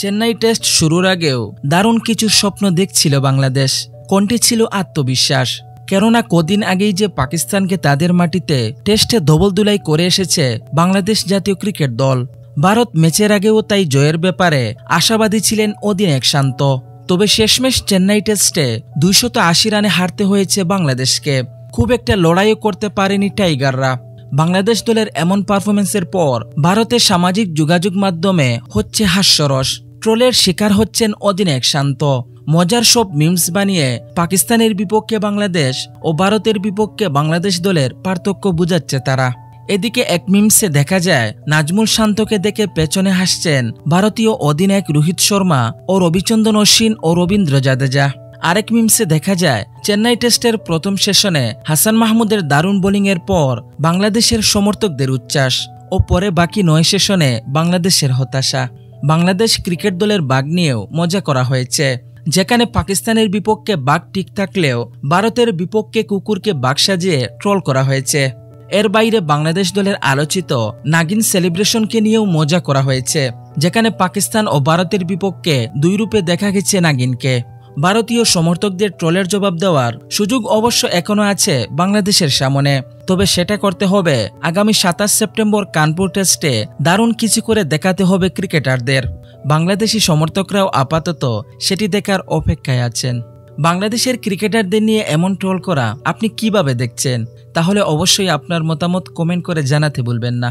Chennai test শুরুর আগেও দারুণ কিছু স্বপ্ন দেখছিল বাংলাদেশ। কোনটি ছিল আত্মবিশ্বাস? কেননা কদিন আগেই যে পাকিস্তানকে তাদের মাটিতে টেস্টে ধবলধুলাই করে এসেছে বাংলাদেশ জাতীয় ক্রিকেট দল। ভারত ম্যাচের আগেও তাই জয়ের ব্যাপারে আশাবাদী ছিলেন অধিনায়ক শান্ত। তবে শেষমেশ চেন্নাই টেস্টে 280 রানে হারতে হয়েছে বাংলাদেশকে। খুব একটা লড়াইও করতে পারেনি টাইগাররা। বাংলাদেশ দলের এমন পারফরমেন্সের পর ভারতের সামাজিক যোগাযোগ মাধ্যমে হচ্ছে হাস্যরস। ট্রোলের শিকার হচ্ছেন অধিনায়ক শান্ত। মজার সব মিমস বানিয়ে পাকিস্তানের বিপক্ষে বাংলাদেশ ও ভারতের বিপক্ষে বাংলাদেশ দলের পার্থক্য বোঝাচ্ছে তারা। এদিকে এক মিমসে দেখা যায় নাজমুল শান্তকে দেখে পেছনে হাসছেন ভারতীয় অধিনায়ক রোহিত শর্মা ও রবিচন্দ্রন অশ্বিন ও রবীন্দ্র জাদেজা। আরেক মিমসে দেখা যায় চেন্নাই টেস্টের প্রথম সেশনে হাসান মাহমুদের দারুণ বোলিংয়ের পর বাংলাদেশের সমর্থকদের উচ্ছ্বাস ও পরে বাকি 9 সেশনে বাংলাদেশের হতাশা। বাংলাদেশ ক্রিকেট দলের বাগ নিয়েও মজা করা হয়েছে, যেখানে পাকিস্তানের বিপক্ষে বাঘ ঠিক থাকলেও ভারতের বিপক্ষে কুকুরকে বাঘ সাজিয়ে ট্রল করা হয়েছে। এর বাইরে বাংলাদেশ দলের আলোচিত নাগিন সেলিব্রেশনকে নিয়েও মজা করা হয়েছে, যেখানে পাকিস্তান ও ভারতের বিপক্ষে দুই রূপে দেখা গেছে নাগিনকে। ভারতীয় সমর্থকদের ট্রলের জবাব দেওয়ার সুযোগ অবশ্য এখনো আছে বাংলাদেশের সামনে, তবে সেটা করতে হবে আগামী 27 সেপ্টেম্বর কানপুর টেস্টে দারুণ কিছু করে দেখাতে হবে ক্রিকেটারদের। বাংলাদেশি সমর্থকরাও আপাতত সেটি দেখার অপেক্ষায় আছেন। বাংলাদেশের ক্রিকেটারদের নিয়ে এমন ট্রল করা আপনি কিভাবে দেখছেন? তাহলে অবশ্যই আপনার মতামত কমেন্ট করে জানাতে ভুলবেন না।